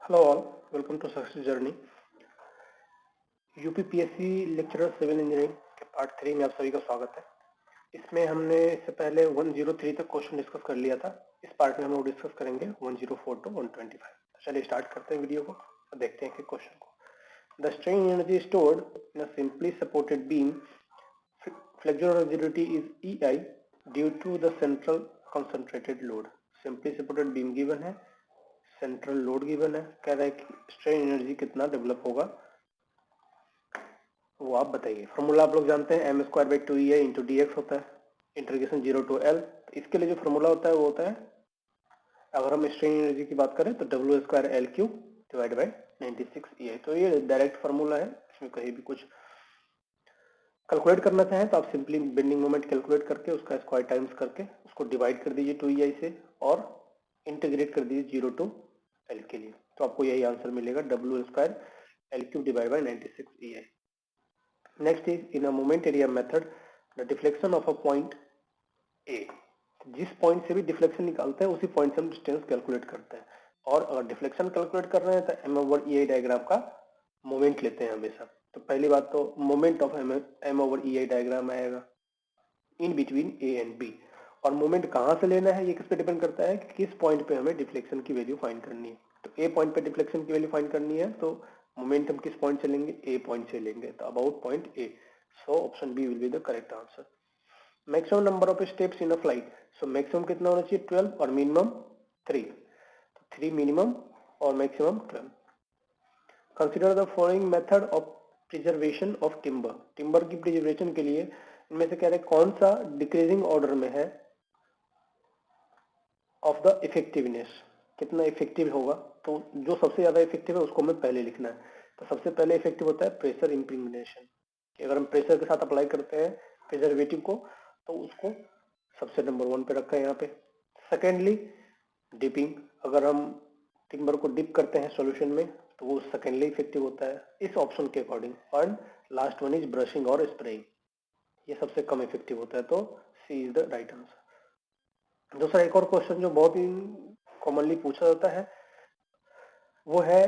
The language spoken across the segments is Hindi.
Hello all, welcome to success journey. UPPSC lecturer civil engineering के पार्ट 3 में आप सभी का स्वागत है। इसमें हमने इससे पहले 103 तक क्वेश्चन डिस्कस कर लिया था। इस पार्ट में हम लोग डिस्कस करेंगे 104 टू 125। तो चलिए स्टार्ट करते हैं वीडियो को और देखते हैं कि क्वेश्चन को। The strain energy stored in a simply supported beam flexural rigidity is EI due to the central concentrated load. Simply supported beam given है, सेंट्रल लोड गिवन है, कह रहा है कि स्ट्रेन एनर्जी कितना डेवलप होगा वो आप बताइए। फॉर्मूला आप लोग जानते हैं, m²/2EI इंटू dx होता है, इंटीग्रेशन 0 टू L। इसके लिए जो फॉर्मूला होता है वो होता है, अगर हम स्ट्रेन एनर्जी की बात करें तो W² L³ divide by 96 EI। तो ये डायरेक्ट फार्मूला है, इसमें कहीं भी कुछ कैलकुलेट करना चाहें तो आप सिंपली बेंडिंग मोमेंट कैलकुलेट करके उसका स्क्वायर टाइम्स करके उसको डिवाइड कर दीजिए 2EI से और इंटीग्रेट कर दीजिए 0 टू L के लिए, तो आपको यही आंसर मिलेगा, W² L³ divide by 96 EI। Next is in a moment area method the deflection of a point A. जिस पॉइंट से भी डिफ्लेक्शन निकालते हैं उसी पॉइंट से हम डिस्टेंस कैलकुलेट करते हैं, और अगर डिफ्लेक्शन कैलकुलेट कर रहे हैं तो m/EI डायग्राम का मोमेंट लेते हैं हमेशा। तो पहली बात तो मोमेंट ऑफ m/EI डायग्राम आएगा in between A and B. और मोमेंट कहाँ से लेना है ये किस पे डिपेंड करता है कि किस पॉइंट पे हमें डिफ्लेक्शन की वैल्यू फाइंड करनी है। तो ए पॉइंट पे डिफ्लेक्शन की वैल्यू फाइंड करनी है तो मोमेंट हम किस पॉइंट से लेंगे, ए पॉइंट से लेंगे, तो about point A. So option B will be the correct answer. Maximum number of steps in a flight, so maximum कितना होना चाहिए 12 और मिनिमम 3, तो 3 मिनिमम और maximum 12। Consider the following method of preservation of timber. Timber की प्रिजर्वेशन के लिए इनमें से कह रहे कौन सा डिक्रीजिंग ऑर्डर में है ऑफ द इफेक्टिवनेस, कितना इफेक्टिव होगा। तो जो सबसे ज्यादा इफेक्टिव है उसको हमें पहले लिखना है। तो सबसे पहले इफेक्टिव होता है प्रेशर इम्प्रीगनेशन, कि अगर हम प्रेशर के साथ अप्लाई करते हैं प्रिजर्वेटिव को तो उसको सबसे नंबर 1 पे रखा है यहाँ पे। सेकेंडली डिपिंग, अगर हम टिम्बर को डिप करते हैं सॉल्यूशन में तो वो सेकेंडली इफेक्टिव होता है इस ऑप्शन के according. And last one is brushing और स्प्रेइंग, ये सबसे कम इफेक्टिव होता है, तो सी इज द राइट आंसर। दूसरा एक और क्वेश्चन जो बहुत ही कॉमनली पूछा जाता है वो है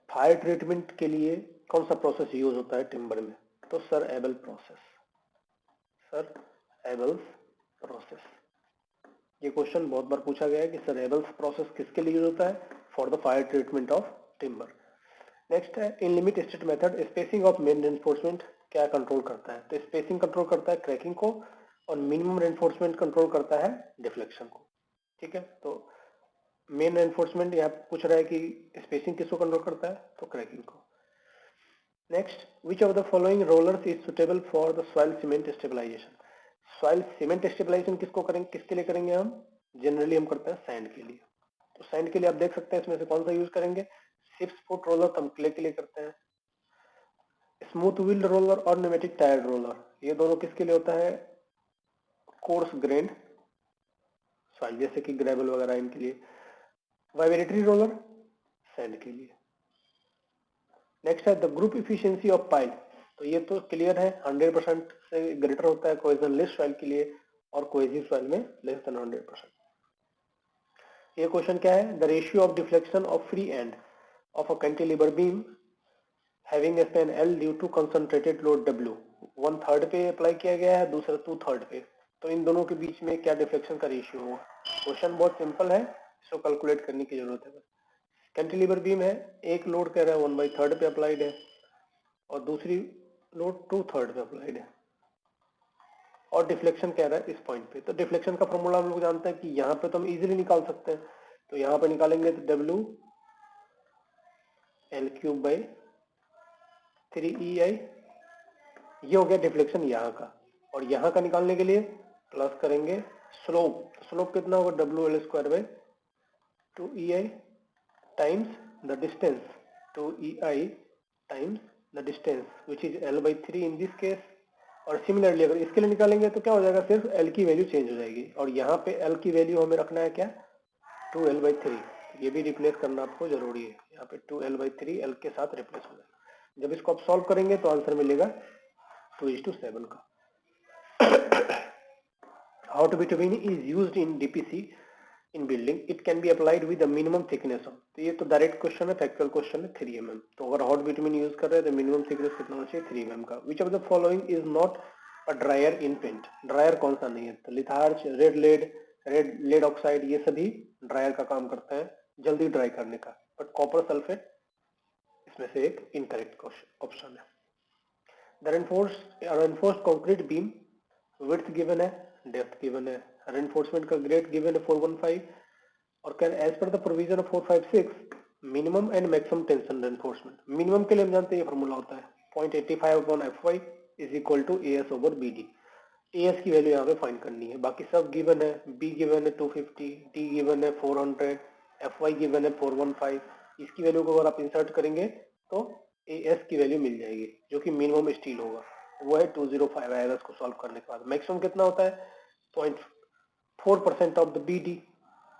फायर ट्रीटमेंट के लिए कौन सा प्रोसेस यूज होता है टिम्बर में। तो sir Abel process, sir Abel's process. ये क्वेश्चन बहुत बार पूछा गया है कि सर एबल्स प्रोसेस किसके लिए यूज होता है, for the fire treatment of timber. Next है in limit state method spacing of main reinforcement क्या कंट्रोल करता है। तो स्पेसिंग कंट्रोल करता है क्रैकिंग को, और मिनिमम रेनफोर्समेंट कंट्रोल करता है डिफ्लेक्शन को। ठीक है, तो मेन रेनफोर्समेंट यहाँ पूछ रहा है कि स्पेसिंग किसको कंट्रोल करता है, तो क्रैकिंग को। Next, which of the following rollers is suitable for the soil cement stabilization. Soil cement stabilization किसको करेंगे, किसके लिए करेंगे हम, जनरली हम करते हैं सैंड के लिए। तो सैंड के लिए आप देख सकते हैं इसमें से कौन सा यूज करेंगे, 6 फुट रोलर तो हम क्ले के लिए करते हैं। स्मूथ व्हील्ड रोलर और न्यूमेटिक टायर्ड रोलर, ये दोनों किसके लिए होता है, कोर्स ग्रेन्ड सॉइल जैसे कि ग्रेवल वगैरह इनके लिए। वाइब्रेटरी रोलर सैंड के लिए। नेक्स्ट है the group efficiency of pile, तो ये तो क्लियर है 100% से ग्रेटर होता है कोहेजनलेस सॉइल के लिए और कोहेसिव सॉइल में लेस देन 100%। ये क्वेश्चन क्या है, the ratio of deflection of free end of a cantilever beam having a span L due to concentrated load W, 1/3 पे अप्लाई किया गया है, दूसरा 2/3 पे, तो इन दोनों के बीच में क्या डिफ्लेक्शन का रेशियो होगा। क्वेश्चन बहुत सिंपल है, इसको कैलकुलेट करने की जरूरत है। कैंटिलीवर बीम है, एक लोड कह रहा है 1/3 पे अप्लाइड है और दूसरी लोड 2/3 पे अप्लाइड है, और डिफ्लेक्शन कह रहा है इस पॉइंट पे। तो डिफ्लेक्शन का फॉर्मूला हम लोग जानते हैं कि यहाँ पे तो हम इजीली निकाल सकते हैं, तो यहाँ पे निकालेंगे तो W L³/3EI, ये हो गया डिफ्लेक्शन यहाँ का। और यहाँ का निकालने के लिए प्लस करेंगे स्लोप, स्लोप कितना होगा WL² times the distance, 2EI times the distance which is L/3 in this case. और सिमिलरली अगर इसके लिए निकालेंगे तो क्या हो जाएगा, सिर्फ L की वैल्यू चेंज हो जाएगी, और यहाँ पे L की वैल्यू हमें रखना है क्या, 2L/3। ये भी रिप्लेस करना आपको जरूरी है, यहाँ पे 2L/3 L के साथ रिप्लेस हो जाएगा। जब इसको आप सॉल्व करेंगे तो आंसर मिलेगा 2:7 का। Hot bitumen is used in DPC in building it can be applied with the minimum thickness of, तो ये तो डायरेक्ट क्वेश्चन है, फैक्चुअल क्वेश्चन है 3 mm। तो अगर हॉट बिटुमिन यूज कर रहे हैं तो मिनिमम थिकनेस कितना होना चाहिए 3 mm का। Which of the following is not a dryer in paint, dryer कौन सा नहीं है, तो लिथार्ज, रेड लेड ऑक्साइड, ये सभी ड्रायर का काम करते हैं जल्दी ड्राई करने का, बट कॉपर सल्फेट इसमें से एक इनकरेक्ट ऑप्शन है। The reinforced concrete beam width given है, डेप्थ गिवन है, रेनफोर्समेंट का ग्रेड गिवन है 415, और can as per the provision of 456 minimum and maximum tension reinforcement, minimum के लिए हम जानते हैं ये फॉर्मूला होता है 0.85/fy is equal to AS over BD। AS की वैल्यू यहाँ पे फाइंड करनी है, बाकी सब गिवन है, B गिवन है 250, D गिवन है 400, FY गिवन है 415, इसकी वैल्यू को अगर आप इंसर्ट करेंगे तो AS की वैल्यू मिल जाएगी जो कि मिनिमम स्टील होगा, वो है 205 आएगा इसको सॉल्व करने के बाद। मैक्सिमम कितना होता है 0.4% ऑफ द BD,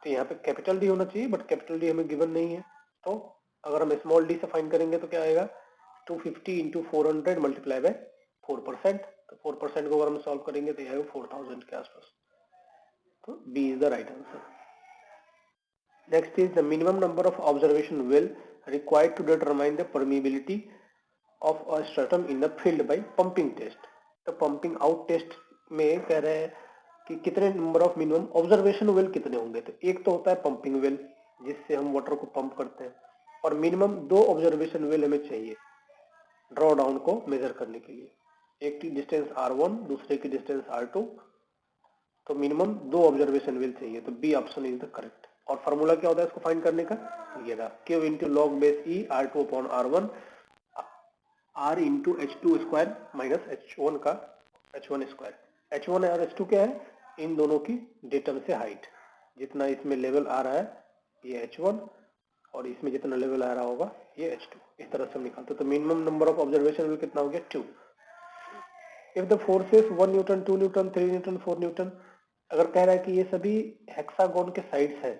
तो यहाँ पे कैपिटल D होना चाहिए, बट कैपिटल D हमें गिवन नहीं है, तो अगर हम स्मॉल d से फाइंड करेंगे तो क्या आएगा 250 इंटू 400 मल्टीप्लाई बाय 4%, तो 4% को अगर हम सॉल्व करेंगे तो आएगा 4000 के आसपास, तो B is the right answer. Next is the minimum number of observation well required to determine the permeability of a stratum in the field by pumping test. तो पंपिंग आउट टेस्ट में कह रहे हैं कि कितने number of minimum observation well कितने होंगे, तो एक तो होता है पंपिंग वेल जिससे हम वाटर को पंप करते हैं, और मिनिमम 2 ऑब्जर्वेशन वेल हमें चाहिए ड्रॉ डाउन को मेजर करने के लिए, एक की डिस्टेंस R1 दूसरे की डिस्टेंस R2, तो मिनिमम 2 ऑब्जर्वेशन वेल चाहिए, तो B option is the correct. और फार्मूला क्या होता है इसको फाइंड करने का, ये रहा Q into log base E R2 upon R1 R into H2 square minus H1 का H1 स्क्वायर। H1 और H2 क्या है, इन दोनों की डेटम से हाइट, जितना इसमें लेवल आ रहा है ये H1 और इसमें जितना लेवल आ रहा होगा ये H2, इस तरह से हम निकालते हैं। तो मिनिमम नंबर ऑफ ऑब्जर्वेशन कितना हो गया 2। If the forces 1 Newton 2 Newton 3 Newton 4 Newton, अगर कह रहा है कि ये सभी हेक्सागोन के साइड्स है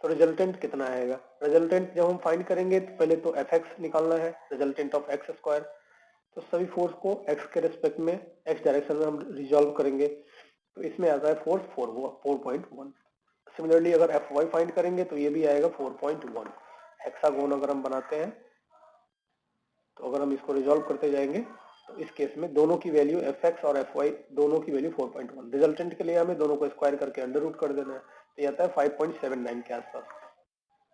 तो रिजल्टेंट कितना आएगा, रिजल्टेंट जब हम फाइंड करेंगे तो पहले तो Fx निकालना है, रिजल्टेंट ऑफ x स्क्वायर, तो सभी फोर्स को x के रेस्पेक्ट में x डायरेक्शन में हम रिजॉल्व करेंगे, तो इसमें आता है फोर्स 4.1। सिमिलरली अगर Fy फाइंड करेंगे तो ये भी आएगा 4.1। हेक्सागोन अगर हम बनाते हैं तो अगर हम इसको रिजॉल्व करते जाएंगे तो इस केस में दोनों की वैल्यू Fx और Fy दोनों की वैल्यू 4.1, रिजल्टेंट के लिए हमें दोनों को स्क्वायर करके अंडर रूट कर देना है, तो ये आता है 5.79 के आसपास।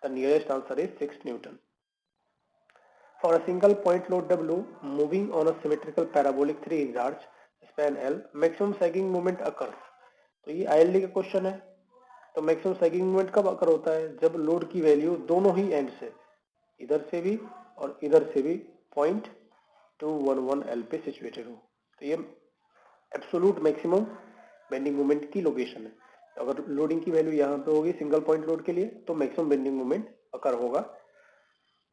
The nearest answer is 6 Newton. For a single point load W moving on a symmetrical parabolic 3-inch arch span L, maximum sagging moment occurs। तो ये ILD का क्वेश्चन है, तो मैक्सिमम सैगिंग मोमेंट कब अकर होता है, जब लोड की वैल्यू दोनों ही एंड से, इधर से भी और इधर से भी 0.211 L पे सिचुएटेड हो, तो ये एब्सोल्यूट मैक्सिमम बेंडिंग मोमेंट की लोकेशन है। तो अगर लोडिंग की वैल्यू यहाँ पे होगी सिंगल पॉइंट लोड के लिए तो मैक्सिमम बेंडिंग मोमेंट अकर होगा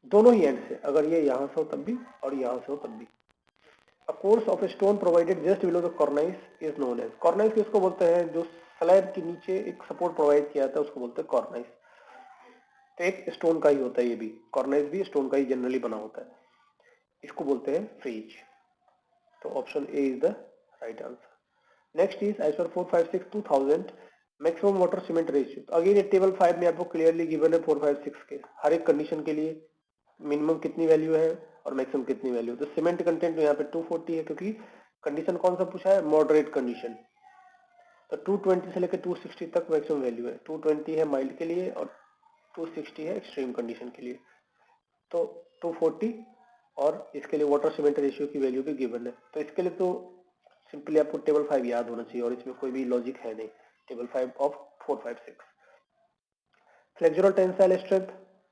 दोनों ही एंड से, अगर ये यहाँ से हो तब भी और यहाँ से हो तब भी। A course of stone provided just below the cornice is known as, cornice किसको बोलते हैं, जो स्लैब के नीचे एक सपोर्ट प्रोवाइड किया था उसको बोलते हैं cornice। तो एक स्टोन का ही होता है, ये भी cornice भी स्टोन का ही जनरली बना होता है, इसको बोलते हैं फ्रीज। तो option A is the right answer. Next is as per 456 2000 maximum water cement ratio. तो अगेन ये टेबल 5 में आपको क्लियरली गिवन है 456 के हर एक कंडीशन के लिए मिनिमम कितनी वैल्यू है और मैक्सिमम कितनी वैल्यू। तो सीमेंट कंटेंट यहाँ पे 240 है क्योंकि कंडीशन कौन सा पूछा है, मॉडरेट कंडीशन। तो 220 से लेकर 260 तक मैक्सिमम वैल्यू है, 220 है माइल्ड के लिए और 260 है एक्सट्रीम कंडीशन के लिए। तो 240 और इसके लिए वाटर सीमेंट रेशियो की वैल्यू भी गिवन है। तो इसके लिए तो सिंपली आपको टेबल 5 याद होना चाहिए और इसमें कोई भी लॉजिक है नहीं। Table 5 of 456। Flexural tensile strength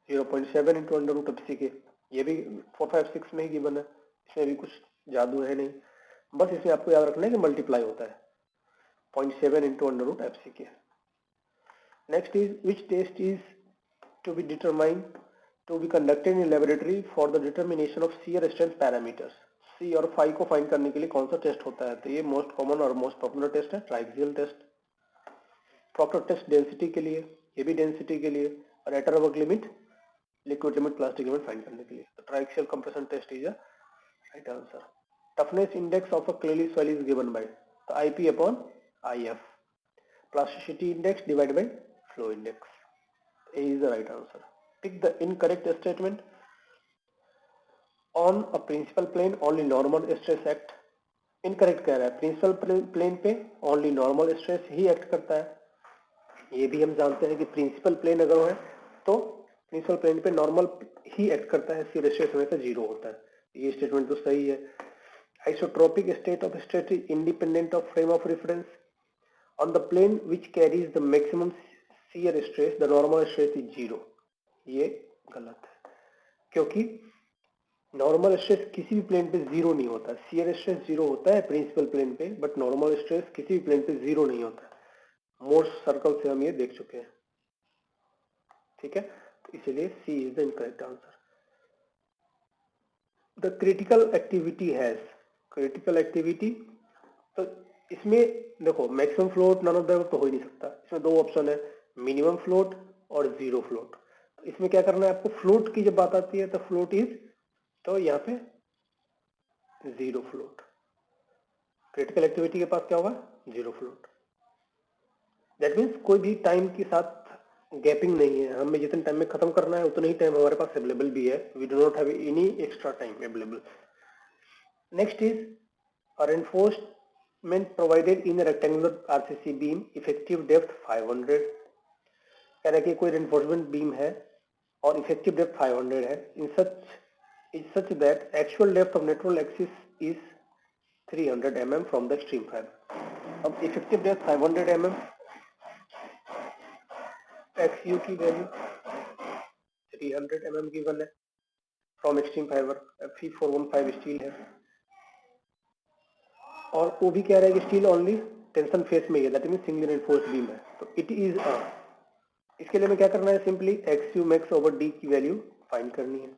0.7 into under root F C k, ये भी 456 में ही गिवन है, इसमें भी कुछ जादू है नहीं, बस इसमें आपको याद रखना है कि मल्टीप्लाई होता है 0.7 into under root F C K. Next is which test is to be determine to be conducted in laboratory for the determination of shear strength parameters. C और फाई को फाइंड करने के लिए कौन सा टेस्ट होता है, तो ये मोस्ट कॉमन और मोस्ट पॉपुलर टेस्ट है triaxial test. Proctor test density के लिए, ये भी डेंसिटी के लिए, और Atterberg limit, liquid limit, plastic limit find करने के लिए। तो triaxial compression test is a right answer. Toughness index of a clayey soil is given by, तो IP upon IF। Plasticity index divide by flow index. A is the right answer. Pick the incorrect statement. On a principal plane only normal stress act. Incorrect कह रहा है, प्रिंसिपल प्लेन पे ओनली नॉर्मल स्ट्रेस ही एक्ट करता है। ये भी हम जानते हैं कि प्रिंसिपल प्लेन अगर है तो प्रिंसिपल प्लेन पे नॉर्मल ही एक्ट करता है, फिर स्ट्रेस हमेशा जीरो होता है। ये स्टेटमेंट तो सही है। Isotropic state of stress is independent of frame of reference. On the plane which carries the maximum shear stress the normal stress is zero. ये गलत है, क्योंकि नॉर्मल स्ट्रेस किसी भी प्लेन पे जीरो नहीं होता। शियर स्ट्रेस जीरो होता है प्रिंसिपल प्लेन पे, बट नॉर्मल स्ट्रेस किसी भी प्लेन पे जीरो नहीं होता। मोर्स सर्कल से हम ये देख चुके हैं, ठीक है। तो इसलिए C is the incorrect answer. The critical activity has, critical activity, तो इसमें देखो maximum float none of the तो हो ही नहीं सकता। इसमें दो ऑप्शन है, मिनिमम फ्लोट और जीरो फ्लोट। तो इसमें क्या करना है आपको, फ्लोट की जब बात आती है तो फ्लोट इज, तो यहाँ पे जीरो फ्लोट। क्रिटिकल एक्टिविटी के पास क्या होगा, जीरो फ्लोट। दैट मीन्स कोई भी टाइम के साथ गैपिंग नहीं है, हमें जितने टाइम में खत्म करना है उतना ही टाइम हमारे पास अवेलेबल भी है। We do not have any extra time available. Next is a reinforcement provided in rectangular RCC beam, effective depth 500। कह रहा है कि कोई रेनफोर्समेंट बीम है और इफेक्टिव डेप्थ 500 है, in such that actual depth of network axis is 300 mm from the extreme fiber। अब इफेक्टिव डेप्थ 500 mm, XU की वैल्यू 300 mm गिवन है from extreme fibre. Fe415 steel है और वो भी कह रहा है कि स्टील ओनली टेंशन फेस में है, that mean single reinforced beam है। तो इट इज अ, इसके लिए हमें क्या करना है, simply XU max over D की वैल्यू फाइंड करनी है।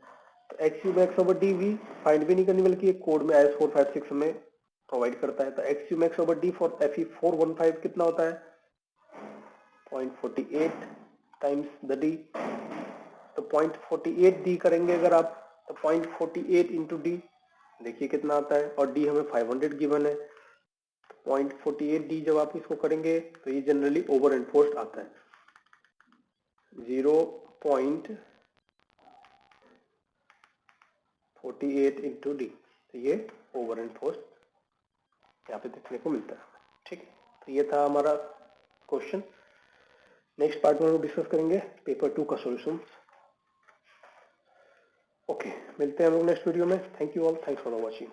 तो XU मैक्स ओवर D भी फाइंड भी नहीं करनी, बल्कि एक कोड में IS456 में प्रोवाइड करता है। तो XU max over D for Fe415 कितना होता है, 0.48 टाइम्स द D। तो 0.48 D करेंगे अगर आप, तो 0.48 इंटू D देखिए कितना आता है, और D हमें 500 गिवन है। 0.48 D जब आप इसको करेंगे तो ये जनरली ओवर एनफोर्स्ड आता है, 0.48 इंटू D। तो ये ओवर एनफोर्स्ड यहाँ पे देखने को मिलता है, ठीक है। तो ये था हमारा क्वेश्चन। नेक्स्ट पार्ट में हम डिस्कस करेंगे पेपर 2 का सॉल्यूशन। ओके, मिलते हैं हम लोग नेक्स्ट वीडियो में। Thank you all, thanks for watching.